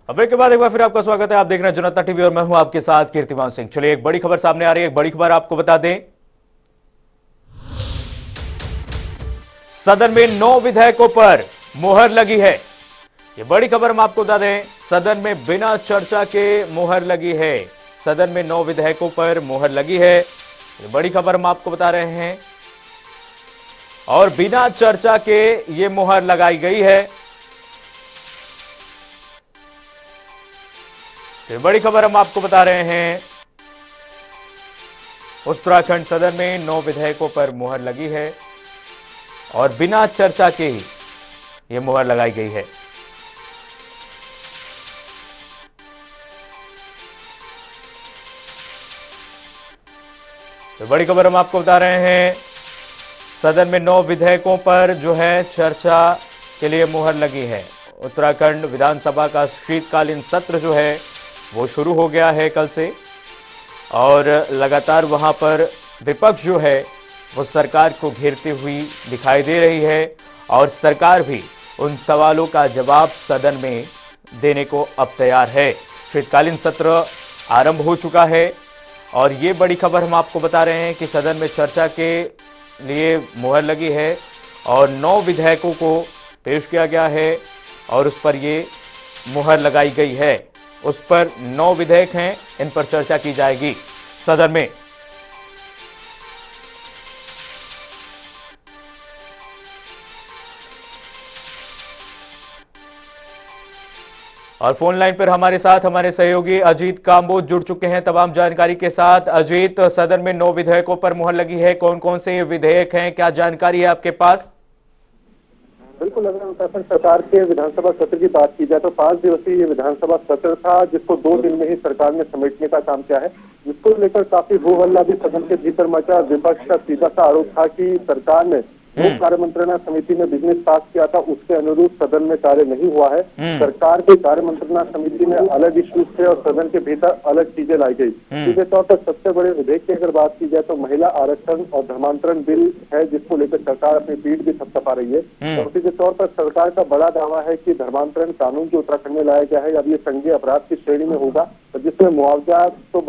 Break के बाद एक बार फिर आपका स्वागत है। आप देख रहे हैं जनता टीवी और मैं हूं आपके साथ कीर्तिमान सिंह। चलिए एक बड़ी खबर सामने आ रही है। एक बड़ी खबर आपको बता दें, सदन में 9 विधेयकों पर मुहर लगी है। ये बड़ी खबर हम आपको बता दें, सदन में बिना चर्चा के मुहर लगी है। सदन में 9 विधेयकों पर मुहर लगी है। ये बड़ी खबर हम आपको बता रहे हैं और बिना चर्चा के ये मुहर लगाई गई है। तो बड़ी खबर हम आपको बता रहे हैं, उत्तराखंड सदन में 9 विधेयकों पर मुहर लगी है और बिना चर्चा के ही यह मुहर लगाई गई है। तो बड़ी खबर हम आपको बता रहे हैं, सदन में 9 विधेयकों पर जो है चर्चा के लिए मुहर लगी है। उत्तराखंड विधानसभा का शीतकालीन सत्र जो है वो शुरू हो गया है कल से और लगातार वहां पर विपक्ष जो है वो सरकार को घेरती हुई दिखाई दे रही है और सरकार भी उन सवालों का जवाब सदन में देने को अब तैयार है। शीतकालीन सत्र आरंभ हो चुका है और ये बड़ी खबर हम आपको बता रहे हैं कि सदन में चर्चा के लिए मुहर लगी है और 9 विधेयकों को पेश किया गया है और उस पर ये मुहर लगाई गई है। उस पर 9 विधेयक हैं, इन पर चर्चा की जाएगी सदन में। और फोन लाइन पर हमारे साथ हमारे सहयोगी अजीत कांबोज जुड़ चुके हैं तमाम जानकारी के साथ। अजीत, सदन में 9 विधेयकों पर मुहर लगी है, कौन कौन से ये विधेयक हैं, क्या जानकारी है आपके पास? बिल्कुल, अगर उत्तराखंड सरकार के विधानसभा सत्र की बात की जाए तो 5 दिवसीय ये विधानसभा सत्र था, जिसको 2 दिन में ही सरकार ने समेटने का काम किया है, जिसको लेकर काफी हो हल्ला भी सदन के भीतर मचा। विपक्ष का सीधा सा आरोप था कि सरकार ने जो कार्य मंत्रणा समिति में बिजनेस पास किया था उसके अनुरूप सदन में कार्य नहीं हुआ है। सरकार की कार्य मंत्रणा समिति में अलग इश्यूज थे और सदन के भीतर अलग चीजें लाई गई। सीधे तौर पर सबसे बड़े विधेयक की अगर बात की जाए तो महिला आरक्षण और धर्मांतरण बिल है, जिसको लेकर सरकार अपनी पीठ भी थपथपा रही है। और सीधे तौर पर सरकार का बड़ा दावा है कि धर्मांतरण कानून जो उत्तराखंड में लाया गया है अब ये संज्ञेय अपराध की श्रेणी में होगा, जिसमें मुआवजा तो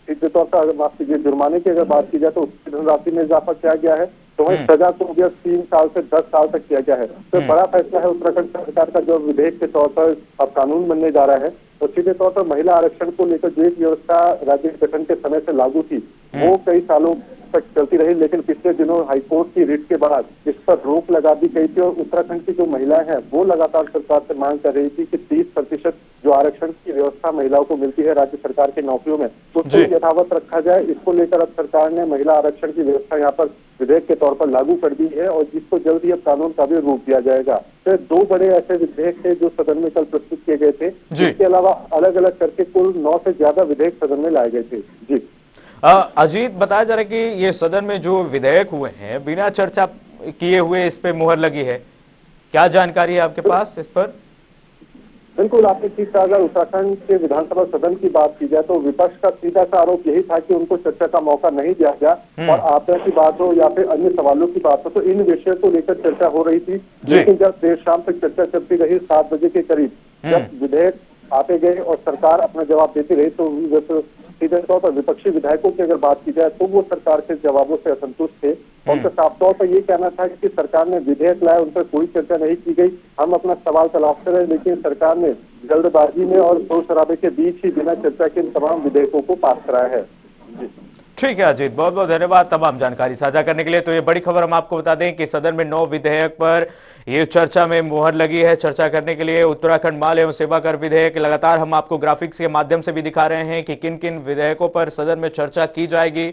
सीधे तौर पर माफ कीजिए जुर्माने की अगर बात की जाए तो उसकी धनराशि में इजाफा किया गया है, तो वही सजा को भी 3 साल से 10 साल तक किया गया है। तो बड़ा फैसला है उत्तराखंड सरकार का, जो विधेयक के तौर पर अब कानून बनने जा रहा है। तो सीधे तौर पर महिला आरक्षण को लेकर जो एक व्यवस्था राज्य गठन के समय से लागू थी वो कई सालों तक चलती रही, लेकिन पिछले दिनों हाईकोर्ट की रिट के बाद इस पर रोक लगा दी गई थी और उत्तराखंड की जो महिलाएं हैं वो लगातार सरकार से मांग कर रही थी कि 30% जो आरक्षण की व्यवस्था महिलाओं को मिलती है राज्य सरकार की नौकरियों में उसको यथावत रखा जाए। इसको लेकर अब सरकार ने महिला आरक्षण की व्यवस्था यहाँ पर विधेयक के तौर पर लागू कर दी है और जिसको जल्द ही अब कानून का भी रूप दिया जाएगा। तो 2 बड़े ऐसे विधेयक थे जो सदन में कल प्रस्तुत किए गए थे। इसके अलावा अलग अलग करके कुल 9 से ज्यादा विधेयक सदन में लाए गए थे। जी अजीत, बताया जा रहा है कि ये सदन में जो विधेयक हुए हैं बिना चर्चा किए हुए इस पे मुहर लगी है, क्या जानकारी है आपके पास इस पर? बिल्कुल, आपने ठीक कहा। अगर उत्तराखंड के विधानसभा सदन की बात की जाए तो विपक्ष का सीधा सा आरोप यही था कि उनको चर्चा का मौका नहीं दिया गया और आपदा की बात हो या फिर अन्य सवालों की बात हो तो इन विषयों को लेकर चर्चा हो रही थी। लेकिन जब देर शाम तक चर्चा चलती रही, 7 बजे के करीब जब विधेयक आते गए और सरकार अपना जवाब देती रही तो सीधे तौर पर विपक्षी विधायकों की अगर बात की जाए तो वो सरकार के जवाबों से असंतुष्ट थे। उनका साफ तौर पर ये कहना था कि सरकार ने विधेयक लाया, उन पर कोई चर्चा नहीं की गई, हम अपना सवाल तलाशते रहे, लेकिन सरकार ने जल्दबाजी में और शोर शराबे के बीच ही बिना चर्चा के इन तमाम विधेयकों को पास कराया है। ठीक है अजीत, बहुत बहुत धन्यवाद तमाम जानकारी साझा करने के लिए। तो ये बड़ी खबर हम आपको बता दें कि सदन में 9 विधेयक पर ये चर्चा में मुहर लगी है। चर्चा करने के लिए उत्तराखंड माल एवं सेवा कर विधेयक, लगातार हम आपको ग्राफिक्स के माध्यम से भी दिखा रहे हैं कि किन किन विधेयकों पर सदन में चर्चा की जाएगी।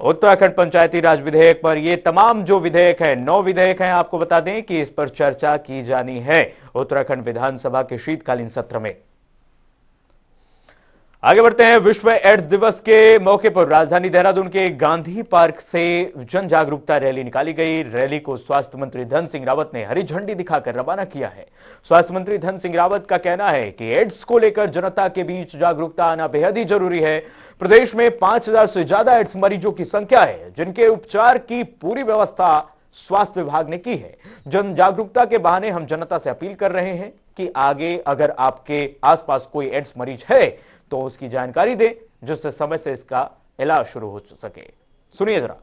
उत्तराखंड पंचायती राज विधेयक पर ये तमाम जो विधेयक है 9 विधेयक हैं, आपको बता दें कि इस पर चर्चा की जानी है उत्तराखंड विधानसभा के शीतकालीन सत्र में। आगे बढ़ते हैं। विश्व एड्स दिवस के मौके पर राजधानी देहरादून के गांधी पार्क से जन जागरूकता रैली निकाली गई। रैली को स्वास्थ्य मंत्री धन सिंह रावत ने हरी झंडी दिखाकर रवाना किया है। स्वास्थ्य मंत्री धन सिंह रावत का कहना है कि एड्स को लेकर जनता के बीच जागरूकता आना बेहद ही जरूरी है। प्रदेश में 5000 से ज्यादा एड्स मरीजों की संख्या है, जिनके उपचार की पूरी व्यवस्था स्वास्थ्य विभाग ने की है। जन जागरूकता के बहाने हम जनता से अपील कर रहे हैं कि आगे अगर आपके आसपास कोई एड्स मरीज है तो उसकी जानकारी दें, जिससे समय से इसका इलाज शुरू हो सके। सुनिए जरा।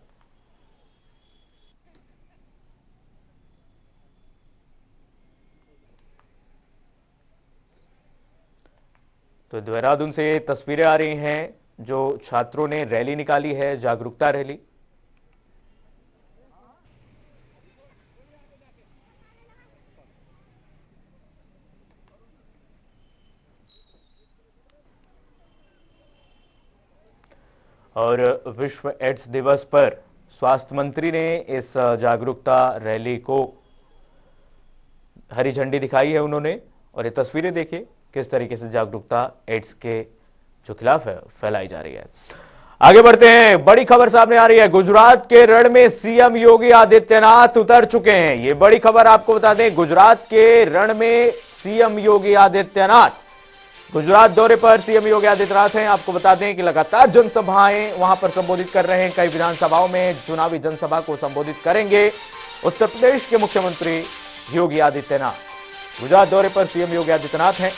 तो देहरादून से तस्वीरें आ रही हैं, जो छात्रों ने रैली निकाली है, जागरूकता रैली। और विश्व एड्स दिवस पर स्वास्थ्य मंत्री ने इस जागरूकता रैली को हरी झंडी दिखाई है उन्होंने। और ये तस्वीरें देखिए किस तरीके से जागरूकता एड्स के जो खिलाफ है फैलाई जा रही है। आगे बढ़ते हैं, बड़ी खबर सामने आ रही है। गुजरात के रण में सीएम योगी आदित्यनाथ उतर चुके हैं। ये बड़ी खबर आपको बता दें, गुजरात के रण में सीएम योगी आदित्यनाथ गुजरात दौरे पर सीएम योगी आदित्यनाथ हैं। आपको बता दें कि लगातार जनसभाएं वहां पर संबोधित कर रहे हैं। कई विधानसभाओं में चुनावी जनसभा को संबोधित करेंगे उत्तर प्रदेश के मुख्यमंत्री योगी आदित्यनाथ। गुजरात दौरे पर सीएम योगी आदित्यनाथ हैं।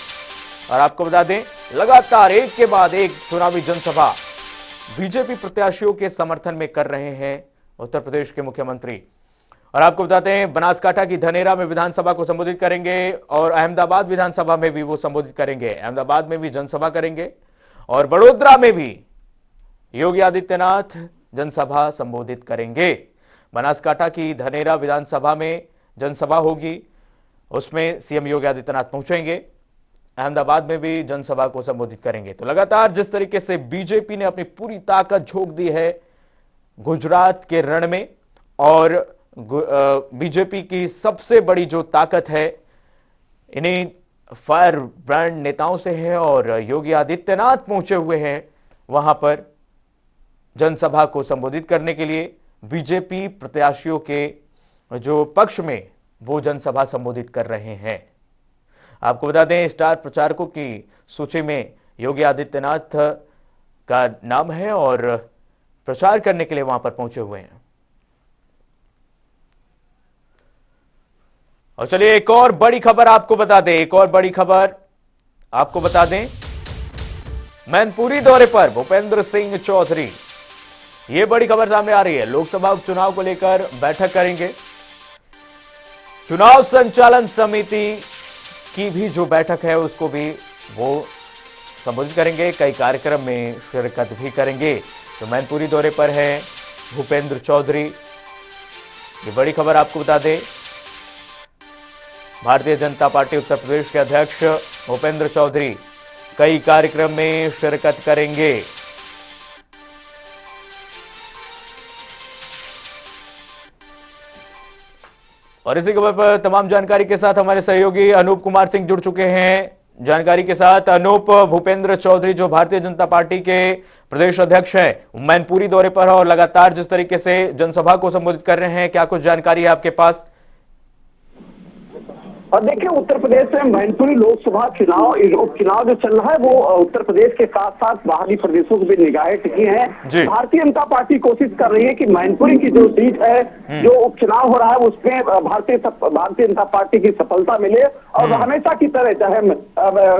और आपको बता दें, लगातार एक के बाद एक चुनावी जनसभा बीजेपी प्रत्याशियों के समर्थन में कर रहे हैं उत्तर प्रदेश के मुख्यमंत्री। और आपको बताते हैं, बनासकांठा की धनेरा में विधानसभा को संबोधित करेंगे और अहमदाबाद विधानसभा में भी वो संबोधित करेंगे। अहमदाबाद में भी जनसभा करेंगे और बड़ोदरा में भी योगी आदित्यनाथ जनसभा संबोधित करेंगे। बनासकांठा की धनेरा विधानसभा में जनसभा होगी, उसमें सीएम योगी आदित्यनाथ पहुंचेंगे। अहमदाबाद में भी जनसभा को संबोधित करेंगे। तो लगातार जिस तरीके से बीजेपी ने अपनी पूरी ताकत झोंक दी है गुजरात के रण में, और बीजेपी की सबसे बड़ी जो ताकत है इन्हीं फायर ब्रांड नेताओं से है। और योगी आदित्यनाथ पहुंचे हुए हैं वहां पर जनसभा को संबोधित करने के लिए। बीजेपी प्रत्याशियों के जो पक्ष में वो जनसभा संबोधित कर रहे हैं। आपको बता दें, स्टार प्रचारकों की सूची में योगी आदित्यनाथ का नाम है और प्रचार करने के लिए वहां पर पहुंचे हुए हैं। और चलिए एक और बड़ी खबर आपको बता दें, एक और बड़ी खबर आपको बता दें, मैनपुरी दौरे पर भूपेंद्र सिंह चौधरी। यह बड़ी खबर सामने आ रही है। लोकसभा उपचुनाव को लेकर बैठक करेंगे। चुनाव संचालन समिति की भी जो बैठक है उसको भी वो संबोधित करेंगे। कई कार्यक्रम में शिरकत भी करेंगे। तो मैनपुरी दौरे पर है भूपेंद्र चौधरी। ये बड़ी खबर आपको बता दें, भारतीय जनता पार्टी उत्तर प्रदेश के अध्यक्ष भूपेंद्र चौधरी कई कार्यक्रम में शिरकत करेंगे। और इसी खबर पर तमाम जानकारी के साथ हमारे सहयोगी अनूप कुमार सिंह जुड़ चुके हैं। जानकारी के साथ अनूप, भूपेंद्र चौधरी जो भारतीय जनता पार्टी के प्रदेश अध्यक्ष हैं, मैनपुरी दौरे पर है और लगातार जिस तरीके से जनसभा को संबोधित कर रहे हैं, क्या कुछ जानकारी है आपके पास? और देखिए, उत्तर प्रदेश में मैनपुरी लोकसभा उपचुनाव जो चल रहा है वो उत्तर प्रदेश के साथ साथ बाहरी प्रदेशों की भी निगाहें टिकी हैं। भारतीय जनता पार्टी कोशिश कर रही है कि मैनपुरी की जो सीट है, जो उपचुनाव हो रहा है उसमें भारतीय जनता पार्टी की सफलता मिले। और हमेशा की तरह, चाहे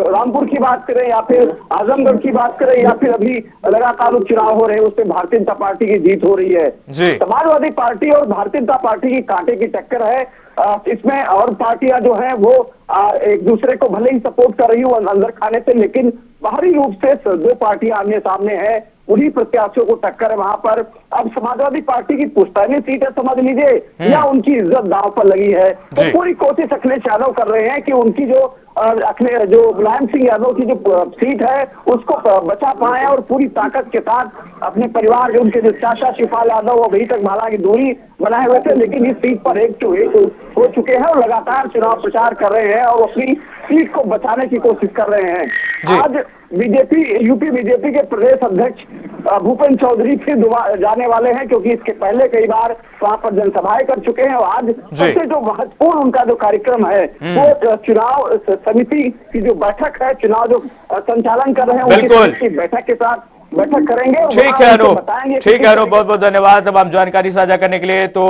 रामपुर की बात करें या फिर आजमगढ़ की बात करें या फिर अभी लगातार उपचुनाव हो रहे हैं उसमें भारतीय जनता पार्टी की जीत हो रही है। समाजवादी पार्टी और भारतीय जनता पार्टी की कांटे की टक्कर है इसमें। और पार्टियां जो है वो एक दूसरे को भले ही सपोर्ट कर रही हो अंदर खाने से, लेकिन बाहरी रूप से दो पार्टियां आमने सामने है, उन्हीं प्रत्याशियों को टक्कर है वहां पर। अब समाजवादी पार्टी की पुश्तैनी सीट है समझ लीजिए, या उनकी इज्जत दांव पर लगी है। तो पूरी कोशिश अखिलेश यादव कर रहे हैं कि उनकी जो मुलायम सिंह यादव की जो सीट है उसको बचा पाए और पूरी ताकत के साथ अपने परिवार के, उनके जो चाचा शिवपाल यादव वो अभी तक हालांकि दूरी बनाए हुए थे, लेकिन इस सीट पर एक हो चुके हैं और लगातार चुनाव प्रचार कर रहे हैं और अपनी सीट को बचाने की कोशिश कर रहे हैं। आज यूपी बीजेपी के प्रदेश अध्यक्ष भूपेंद्र चौधरी फिर जाने वाले हैं, क्योंकि इसके पहले कई बार वहां पर जनसभाएं कर चुके हैं। और आज सबसे जो महत्वपूर्ण उनका जो कार्यक्रम है वो चुनाव समिति की जो बैठक है, चुनाव जो संचालन कर रहे हैं उनकी बैठक के साथ बैठक करेंगे। ठीक है अनूप, ठीक है अनूप, बहुत बहुत धन्यवाद तमाम जानकारी साझा करने के लिए। तो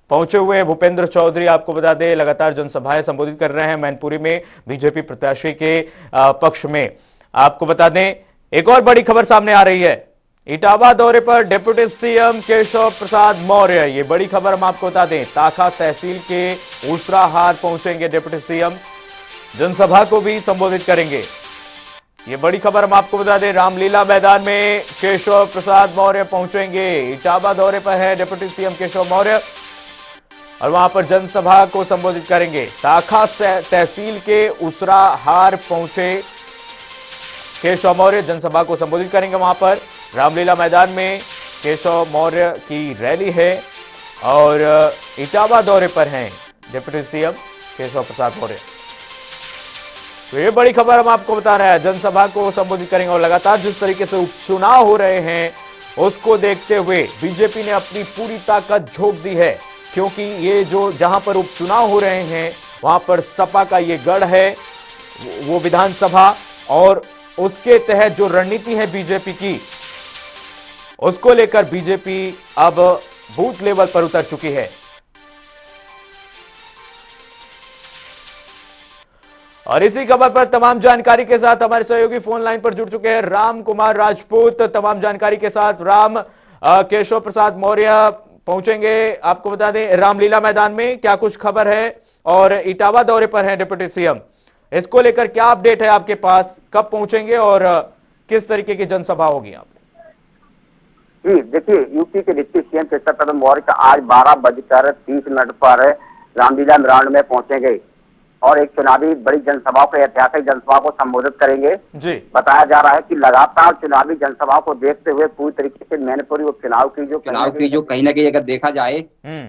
पहुंचे हुए भूपेंद्र चौधरी आपको बता दें लगातार जनसभाएं संबोधित कर रहे हैं मैनपुरी में बीजेपी प्रत्याशी के पक्ष में। आपको बता दें एक और बड़ी खबर सामने आ रही है, इटावा दौरे पर डिप्टी सीएम केशव प्रसाद मौर्य। ये बड़ी खबर हम आपको बता दें, ताखा तहसील के ऊसराहार पहुंचेंगे डिप्टी सीएम, जनसभा को भी संबोधित करेंगे। ये बड़ी खबर हम आपको बता दें, रामलीला मैदान में केशव प्रसाद मौर्य पहुंचेंगे। इटावा दौरे पर है डिप्टी सीएम केशव मौर्य और वहां पर जनसभा को संबोधित करेंगे। ताखा तहसील के ऊसराहार पहुंचे केशव मौर्य, जनसभा को संबोधित करेंगे। वहां पर रामलीला मैदान में केशव मौर्य की रैली है और इटावा दौरे पर हैं डिप्टी सीएम केशव प्रसाद मौर्य। तो ये बड़ी खबर हम आपको बता रहे हैं, जनसभा को संबोधित करेंगे। और लगातार जिस तरीके से उपचुनाव हो रहे हैं उसको देखते हुए बीजेपी ने अपनी पूरी ताकत झोंक दी है, क्योंकि ये जो जहां पर उपचुनाव हो रहे हैं वहां पर सपा का ये गढ़ है, वो विधानसभा, और उसके तहत जो रणनीति है बीजेपी की उसको लेकर बीजेपी अब बूथ लेवल पर उतर चुकी है। और इसी खबर पर तमाम जानकारी के साथ हमारे सहयोगी फोन लाइन पर जुड़ चुके हैं राम कुमार राजपूत। तमाम जानकारी के साथ राम, केशव प्रसाद मौर्य पहुंचेंगे आपको बता दें रामलीला मैदान में, क्या कुछ खबर है? और इटावा दौरे पर है डिप्टी सीएम, इसको लेकर क्या अपडेट है आपके पास, कब पहुंचेंगे और किस तरीके की जनसभा होगी आप? जी देखिए, यूपी के डिप्टी सीएम केशव प्रसाद मौर्य का आज 12:30 पर रामलीला ग्राउंड में पहुंचेंगे और एक चुनावी बड़ी जनसभा को, ऐतिहासिक जनसभा को संबोधित करेंगे। जी बताया जा रहा है कि लगातार चुनावी जनसभा को देखते हुए पूरी तरीके से मैनपुरी उपचुनाव की जो कहीं ना कहीं अगर देखा जाए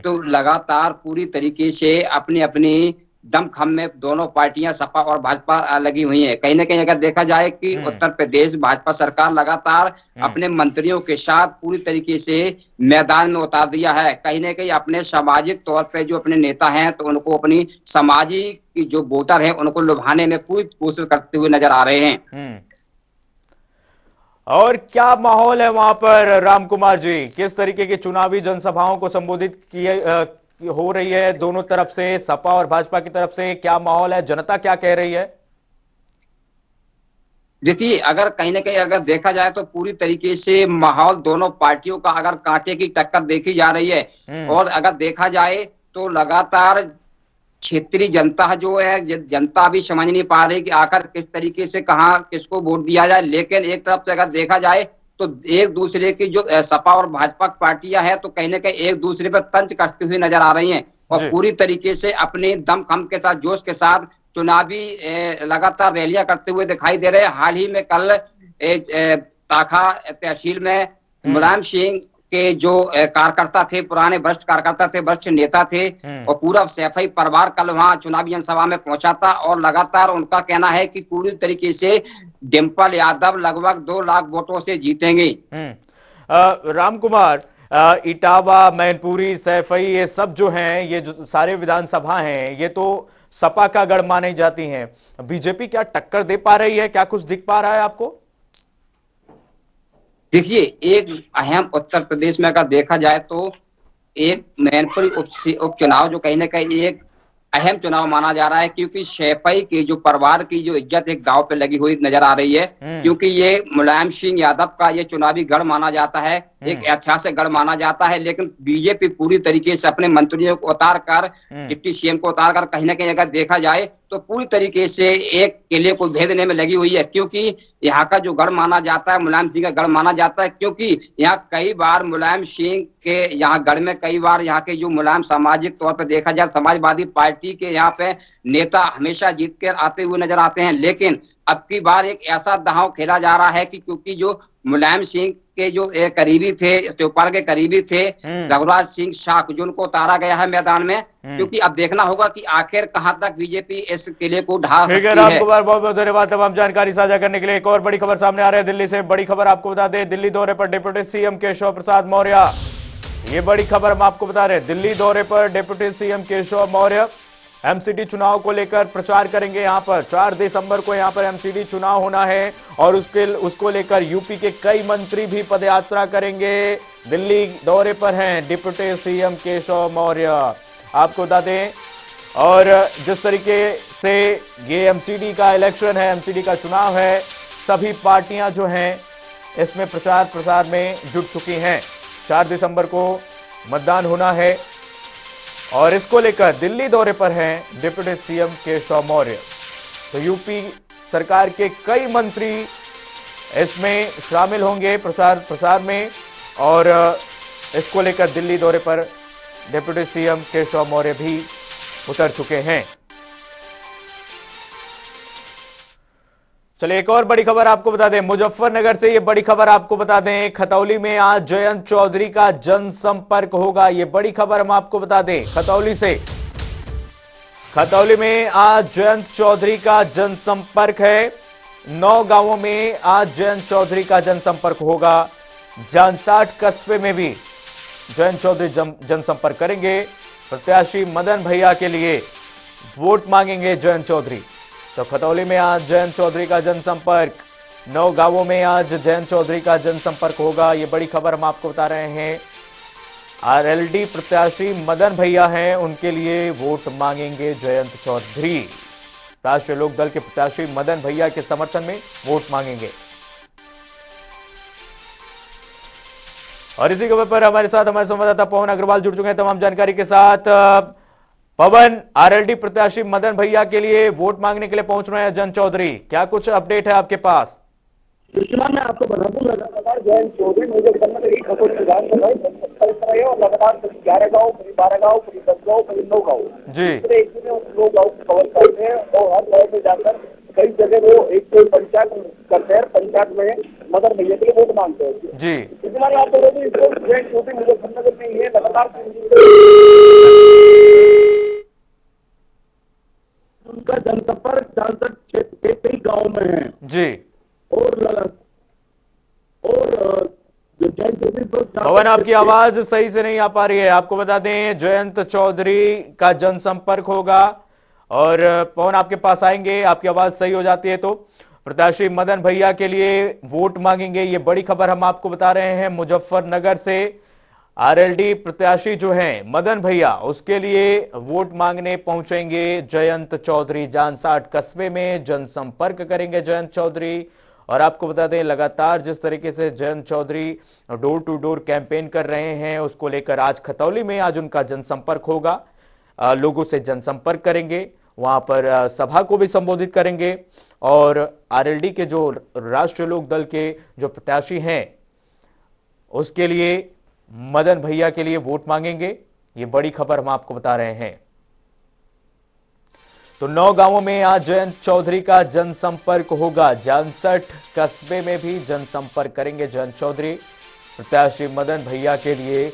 तो लगातार पूरी तरीके से अपनी अपनी दमखम में दोनों पार्टियां सपा और भाजपा लगी हुई हैं। कहीं ना कहीं अगर देखा जाए कि उत्तर प्रदेश भाजपा सरकार लगातार अपने मंत्रियों के साथ पूरी तरीके से मैदान में उतार दिया है। कहीं ना कहीं अपने सामाजिक तौर पे जो अपने नेता हैं तो उनको अपनी सामाजिक जो वोटर हैं उनको लुभाने में पूरी कोशिश करते हुए नजर आ रहे हैं। और क्या माहौल है वहां पर राम कुमार जी, किस तरीके की चुनावी जनसभाओं को संबोधित किए हो रही है दोनों तरफ से, सपा और भाजपा की तरफ से क्या माहौल है, जनता क्या कह रही है? देखिए, अगर कहीं ना कहीं अगर देखा जाए तो पूरी तरीके से माहौल दोनों पार्टियों का अगर कांटे की टक्कर देखी जा रही है। और अगर देखा जाए तो लगातार क्षेत्रीय जनता जो है, जनता भी समझ नहीं पा रही कि आखिर किस तरीके से कहां किसको वोट दिया जाए। लेकिन एक तरफ से अगर देखा जाए तो एक दूसरे की जो सपा और भाजपा पार्टियां हैं तो कहीं ना कहीं एक दूसरे पर तंज कसती हुई नजर आ रही हैं और पूरी तरीके से अपने दमखम के साथ, जोश के साथ चुनावी लगातार रैलियां करते हुए दिखाई दे रहे हैं। हाल ही में कल ताखा तहसील में मुलायम सिंह के जो कार्यकर्ता थे, पुराने वरिष्ठ कार्यकर्ता थे, वरिष्ठ नेता थे और पूरा सैफई परिवार कल वहां चुनावी जनसभा में पहुंचा था और लगातार उनका कहना है कि पूरी तरीके से डिम्पल यादव लगभग 2 लाख वोटों से जीतेंगे। राम कुमार, इटावा, मैनपुरी, सैफई, ये सब जो हैं, ये जो सारे विधानसभा हैं, ये तो सपा का गढ़ मानी जाती हैं। बीजेपी क्या टक्कर दे पा रही है, क्या कुछ दिख पा रहा है आपको? देखिए, एक अहम उत्तर प्रदेश में अगर देखा जाए तो एक मैनपुरी उपचुनाव जो कहीं ना कहीं एक अहम चुनाव माना जा रहा है, क्योंकि सैफई के जो परिवार की जो इज्जत एक दांव पे लगी हुई नजर आ रही है। क्योंकि ये मुलायम सिंह यादव का ये चुनावी गढ़ माना जाता है, एक ऐतिहासिक गढ़ माना जाता है। लेकिन बीजेपी पूरी तरीके से अपने मंत्रियों को उतार कर, डिप्टी सीएम को उतार कर कहीं ना कहीं अगर देखा जाए तो पूरी तरीके से एक किले को भेदने में लगी हुई है। क्योंकि यहाँ का जो गढ़ माना जाता है, मुलायम सिंह का गढ़ माना जाता है, क्योंकि यहाँ कई बार मुलायम सिंह के यहाँ गढ़ में कई बार यहाँ के जो मुलायम सामाजिक तौर पर देखा जाए समाजवादी पार्टी के यहाँ पे नेता हमेशा जीत कर आते हुए नजर आते हैं। लेकिन अब की बार एक ऐसा दांव खेला जा रहा है कि क्योंकि जो मुलायम सिंह के जो करीबी थे, चौपाल के करीबी थे रघुराज सिंह शाह, जो उनको उतारा गया है मैदान में। क्योंकि अब देखना होगा कि आखिर कहां तक बीजेपी इस किले को ढा सकती है। राम कुमार, बहुत बहुत धन्यवाद तमाम जानकारी साझा करने के लिए। एक और बड़ी खबर सामने आ रही है दिल्ली से, बड़ी खबर आपको बता दें, दिल्ली दौरे पर डिप्टी सीएम केशव प्रसाद मौर्य। ये बड़ी खबर हम आपको बता रहे हैं, दिल्ली दौरे पर deputy CM Keshav Maurya MCD चुनाव को लेकर प्रचार करेंगे। यहां पर 4 दिसंबर को यहां पर एमसीडी चुनाव होना है और उसको लेकर यूपी के कई मंत्री भी पदयात्रा करेंगे। दिल्ली दौरे पर हैं डिप्टी सीएम केशव मौर्य। आपको बता दें, और जिस तरीके से ये एमसीडी का इलेक्शन है, एमसीडी का चुनाव है, सभी पार्टियां जो हैं इसमें प्रचार प्रसार में जुट चुकी हैं। 4 दिसंबर को मतदान होना है और इसको लेकर दिल्ली दौरे पर हैं डिप्टी सीएम केशव मौर्य। तो यूपी सरकार के कई मंत्री इसमें शामिल होंगे प्रचार प्रसार में, और इसको लेकर दिल्ली दौरे पर डिप्टी सीएम केशव मौर्य भी उतर चुके हैं। चलिए एक और बड़ी खबर आपको बता दें, मुजफ्फरनगर से ये बड़ी खबर आपको बता दें, खतौली में आज जयंत चौधरी का जनसंपर्क होगा। ये बड़ी खबर हम आपको बता दें खतौली से। खतौली में आज जयंत चौधरी का जनसंपर्क है। 9 गांवों में आज जयंत चौधरी का जनसंपर्क होगा। जानसाठ कस्बे में भी जयंत चौधरी जनसंपर्क करेंगे। प्रत्याशी मदन भैया के लिए वोट मांगेंगे जयंत चौधरी। तो खतौली में आज जयंत चौधरी का जनसंपर्क, 9 गांवों में आज जयंत चौधरी का जनसंपर्क होगा। ये बड़ी खबर हम आपको बता रहे हैं। आरएलडी प्रत्याशी मदन भैया हैं, उनके लिए वोट मांगेंगे जयंत चौधरी। राष्ट्रीय लोक दल के प्रत्याशी मदन भैया के समर्थन में वोट मांगेंगे। और इसी खबर पर हमारे साथ हमारे संवाददाता पवन अग्रवाल जुड़ चुके हैं तमाम जानकारी के साथ। पवन, आरएलडी प्रत्याशी मदन भैया के लिए वोट मांगने के लिए पहुंच रहे हैं जयंत चौधरी, क्या कुछ अपडेट है आपके पास? मैं आपको बता दूं, लगातार जयंत चौधरी मुजफ्फरनगर की खतौली विधानसभा और लगातार 11 गाँव, 12 गाँव, 10 गाँव, 9 गाँव जी एक दिन 9 गाँव कवर करते हैं और हर गाँव में जाकर कई जगह वो एक पंचायत करते हैं। पंचायत में मदन भैया के लिए वोट मांगते हैं जी। इस बार आप बोलो तो जयंत चौधरी मुजफ्फरनगर में ये लगातार उनका जनसंपर्क सांसद क्षेत्र के कई गाँव में है जी। और पवन, आपकी आवाज सही से नहीं आ पा रही है। आपको बता दें जयंत चौधरी का जनसंपर्क होगा और पवन आपके पास आएंगे, आपकी आवाज सही हो जाती है तो प्रत्याशी मदन भैया के लिए वोट मांगेंगे। ये बड़ी खबर हम आपको बता रहे हैं मुजफ्फरनगर से। आरएलडी प्रत्याशी जो हैं मदन भैया, उसके लिए वोट मांगने पहुंचेंगे जयंत चौधरी। जानसाठ कस्बे में जनसंपर्क करेंगे जयंत चौधरी। और आपको बता दें लगातार जिस तरीके से Jayant Chaudhary door to door campaign कर रहे हैं, उसको लेकर आज खतौली में आज उनका जनसंपर्क होगा। लोगों से जनसंपर्क करेंगे, वहां पर सभा को भी संबोधित करेंगे और आरएलडी के जो राष्ट्रीय लोक दल के जो प्रत्याशी हैं उसके लिए मदन भैया के लिए वोट मांगेंगे। ये बड़ी खबर हम आपको बता रहे हैं। तो 9 गांवों में आज जयंत चौधरी का जनसंपर्क होगा। जानसठ कस्बे में भी जनसंपर्क करेंगे जयंत चौधरी। प्रत्याशी मदन भैया के लिए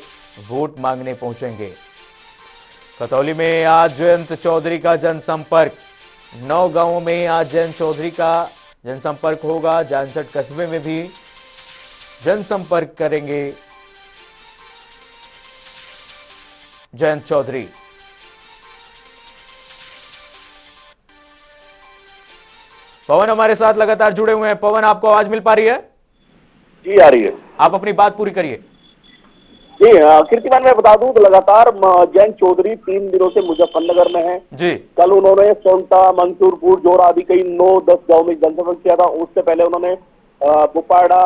वोट मांगने पहुंचेंगे। खतौली में आज जयंत चौधरी का जनसंपर्क, 9 गांवों में आज जयंत चौधरी का जनसंपर्क होगा। जानसठ कस्बे में भी जनसंपर्क करेंगे जयंत चौधरी। पवन हमारे साथ लगातार जुड़े हुए हैं। पवन, आपको आवाज मिल पा रही है? जी आ रही है। आप अपनी बात पूरी करिए। जी कीर्तिमान मैं बता दूं तो लगातार जयंत चौधरी 3 दिनों से मुजफ्फरनगर में हैं जी। कल उन्होंने सोनटा, मंसूरपुर, जोरा आदि कई 9-10 गाँव में जनसंपर्क किया था। उससे पहले उन्होंने बुपाड़ा,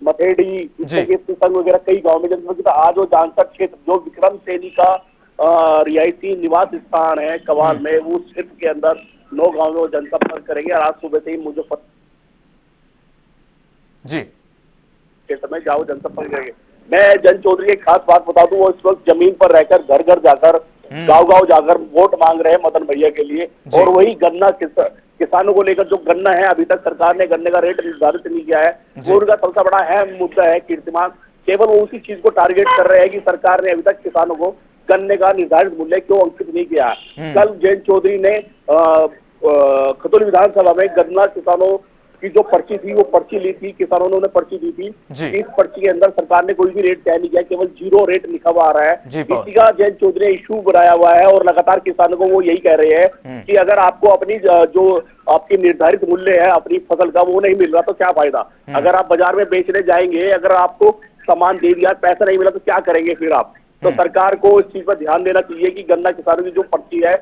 मथेड़ी संग वगैरह कई गाँव में जनसंपर्क किया था। आज वो जानसठ क्षेत्र जो विक्रम सैनी का रिहायशी निवास स्थान है कवाल में, उस क्षेत्र के अंदर 9 गाँव में वो जनसंपर्क करेंगे। और आज सुबह से ही मुजफ्फर जी क्षेत्र में जाओ जनसंपर्क करेंगे। मैं जयंत चौधरी एक खास बात बता दूं, वो इस वक्त जमीन पर रहकर घर घर जाकर गांव-गांव जाकर वोट मांग रहे हैं मदन भैया के लिए। और वही गन्ना किसानों को लेकर जो गन्ना है, अभी तक सरकार ने गन्ने का रेट निर्धारित नहीं किया है, वो उनका सबसे बड़ा अहम मुद्दा है। कीर्तिमान केवल वो उसी चीज को टारगेट कर रहे हैं कि सरकार ने अभी तक किसानों को गन्ने का निर्धारित मूल्य क्यों अंकित नहीं किया। कल जयंत चौधरी ने खतौली विधानसभा में गन्ना किसानों की जो पर्ची थी वो पर्ची ली थी, किसानों ने उन्हें पर्ची दी थी। इस पर्ची के अंदर सरकार ने कोई भी रेट तय नहीं किया, केवल 0 रेट लिखा हुआ आ रहा है। इसी का जयंत चौधरी ने इशू बनाया हुआ है और लगातार किसानों को वो यही कह रहे हैं कि अगर आपको अपनी जो आपकी निर्धारित मूल्य है अपनी फसल का वो नहीं मिल रहा तो क्या फायदा। अगर आप बाजार में बेचने जाएंगे, अगर आपको सामान दे दिया, पैसा नहीं मिला तो क्या करेंगे फिर आप? तो सरकार को इस चीज पर ध्यान देना चाहिए कि गन्ना किसानों की जो पर्ची है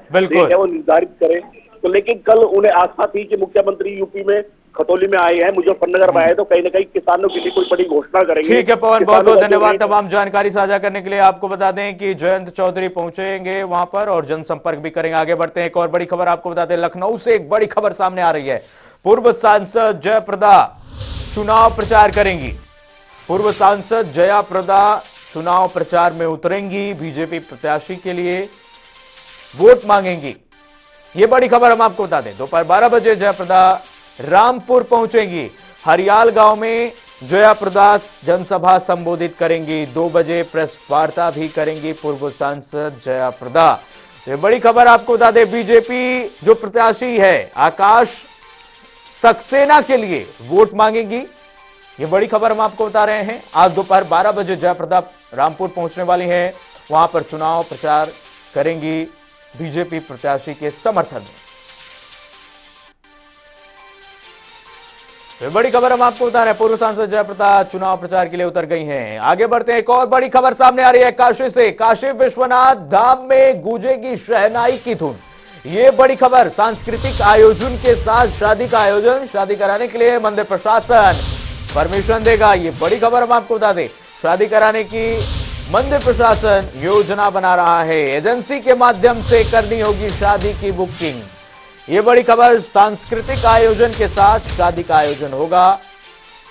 वो निर्धारित करें। तो लेकिन कल उन्हें आस्था थी कि मुख्यमंत्री यूपी में खतौली में आए हैं, मुजफ्फरनगर में आए, तो कहीं ना कहीं किसानों के लिए कोई बड़ी घोषणा करेंगे। ठीक है पवन, बहुत बहुत धन्यवाद तमाम जानकारी साझा करने के लिए। आपको बता दें कि जयंत चौधरी पहुंचेंगे वहां पर और जनसंपर्क भी करेंगे। आगे बढ़ते हैं, एक और बड़ी खबर आपको बता दें, लखनऊ से एक बड़ी खबर सामने आ रही है। पूर्व सांसद जयप्रदा चुनाव प्रचार करेंगी। पूर्व सांसद जयाप्रदा चुनाव प्रचार में उतरेंगी, बीजेपी प्रत्याशी के लिए वोट मांगेंगी। ये बड़ी खबर हम आपको बता दें, दोपहर 12 बजे जयाप्रदा रामपुर पहुंचेंगी। हरियाल गांव में जयाप्रदा जनसभा संबोधित करेंगी। 2 बजे प्रेस वार्ता भी करेंगी पूर्व सांसद जयाप्रदा। ये बड़ी खबर आपको बता दें, बीजेपी जो प्रत्याशी है आकाश सक्सेना के लिए वोट मांगेगी। ये बड़ी खबर हम आपको बता रहे हैं। आज दोपहर 12 बजे जयाप्रदा रामपुर पहुंचने वाली हैं, वहां पर चुनाव प्रचार करेंगी बीजेपी प्रत्याशी के समर्थन में। ये बड़ी खबर हम आपको बता रहे हैं, पूर्व सांसद जयप्रदा चुनाव प्रचार के लिए उतर गई हैं। आगे बढ़ते हैं, एक और बड़ी खबर सामने आ रही है काशी से। काशी विश्वनाथ धाम में गूंजेगी शहनाई की धुन। ये बड़ी खबर, सांस्कृतिक आयोजन के साथ शादी का आयोजन, शादी कराने के लिए मंदिर प्रशासन परमिशन देगा। ये बड़ी खबर हम आपको बता दें, शादी कराने की मंदिर प्रशासन योजना बना रहा है। एजेंसी के माध्यम से करनी होगी शादी की बुकिंग। ये बड़ी खबर, सांस्कृतिक आयोजन के साथ शादी का आयोजन होगा।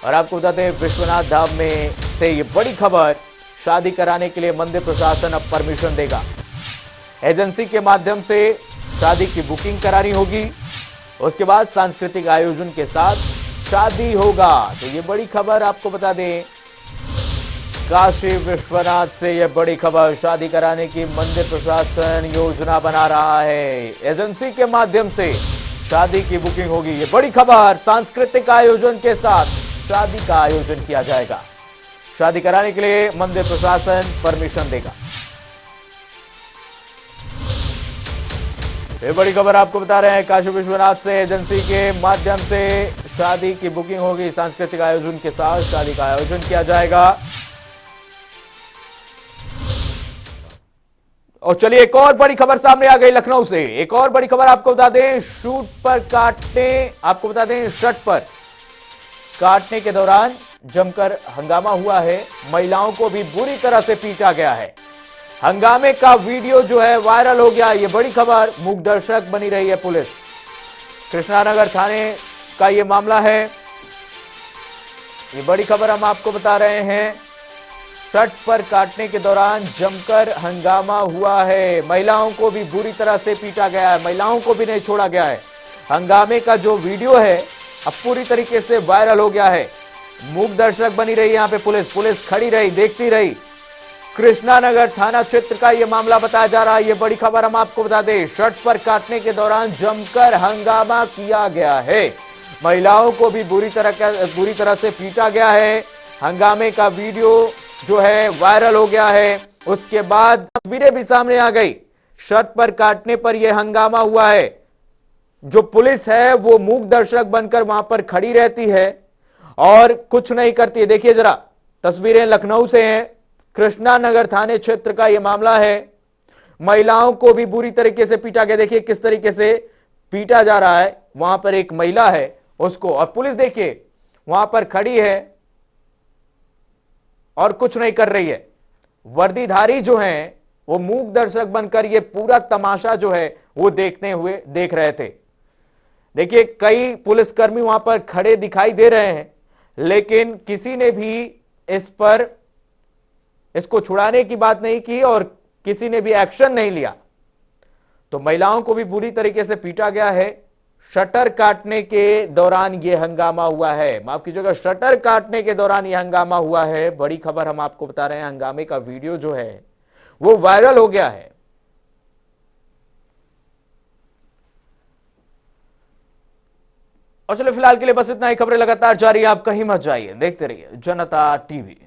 और आपको बताते हैं विश्वनाथ धाम में से ये बड़ी खबर, शादी कराने के लिए मंदिर प्रशासन अब परमिशन देगा। एजेंसी के माध्यम से शादी की बुकिंग करानी होगी, उसके बाद सांस्कृतिक आयोजन के साथ शादी होगा। तो ये बड़ी खबर आपको बता दें, काशी विश्वनाथ से यह बड़ी खबर, शादी कराने की मंदिर प्रशासन योजना बना रहा है। एजेंसी के माध्यम से शादी की बुकिंग होगी। ये बड़ी खबर, सांस्कृतिक आयोजन के साथ शादी का आयोजन किया जाएगा। शादी कराने के लिए मंदिर प्रशासन परमिशन देगा। ये बड़ी खबर आपको बता रहे हैं, काशी विश्वनाथ से एजेंसी के माध्यम से शादी की बुकिंग होगी, सांस्कृतिक आयोजन के साथ शादी का आयोजन किया जाएगा। और चलिए एक और बड़ी खबर सामने आ गई लखनऊ से। एक और बड़ी खबर आपको बता दें, शूट पर काटने, आपको बता दें शर्ट पर काटने के दौरान जमकर हंगामा हुआ है। महिलाओं को भी बुरी तरह से पीटा गया है। हंगामे का वीडियो जो है वायरल हो गया। ये बड़ी खबर, मूक दर्शक बनी रही है पुलिस। कृष्णानगर थाने का ये मामला है। ये बड़ी खबर हम आपको बता रहे हैं, शर्ट पर काटने के दौरान जमकर हंगामा हुआ है। महिलाओं को भी बुरी तरह से पीटा गया है, महिलाओं को भी नहीं छोड़ा गया है। हंगामे का जो वीडियो है अब पूरी तरीके से वायरल हो गया है। मूक दर्शक बनी रही यहां पे पुलिस खड़ी रही, देखती रही। कृष्णानगर थाना क्षेत्र का यह मामला बताया जा रहा है। यह बड़ी खबर हम आपको बता दें, शर्ट पर काटने के दौरान जमकर हंगामा किया गया है। महिलाओं को भी बुरी तरह से पीटा गया है। हंगामे का वीडियो जो है वायरल हो गया है। उसके बाद तस्वीरें भी सामने आ गई। शर्ट पर काटने पर यह हंगामा हुआ है। जो पुलिस है वो मूक दर्शक बनकर वहां पर खड़ी रहती है और कुछ नहीं करती है। देखिए जरा, तस्वीरें लखनऊ से हैं, कृष्णानगर थाने क्षेत्र का यह मामला है। महिलाओं को भी बुरी तरीके से पीटा गया। देखिए किस तरीके से पीटा जा रहा है। वहां पर एक महिला है उसको, और पुलिस देखिए वहां पर खड़ी है और कुछ नहीं कर रही है। वर्दीधारी जो हैं वो मूक दर्शक बनकर ये पूरा तमाशा जो है वो देख रहे थे। देखिए कई पुलिसकर्मी वहां पर खड़े दिखाई दे रहे हैं, लेकिन किसी ने भी इसको छुड़ाने की बात नहीं की और किसी ने भी एक्शन नहीं लिया। तो महिलाओं को भी बुरी तरीके से पीटा गया है। शटर काटने के दौरान यह हंगामा हुआ है। माफ कीजिएगा, शटर काटने के दौरान यह हंगामा हुआ है। बड़ी खबर हम आपको बता रहे हैं, हंगामे का वीडियो जो है वो वायरल हो गया है। और चलिए फिलहाल के लिए बस इतना ही। खबरें लगातार जारी है, आप कहीं मत जाइए, देखते रहिए जनता टीवी।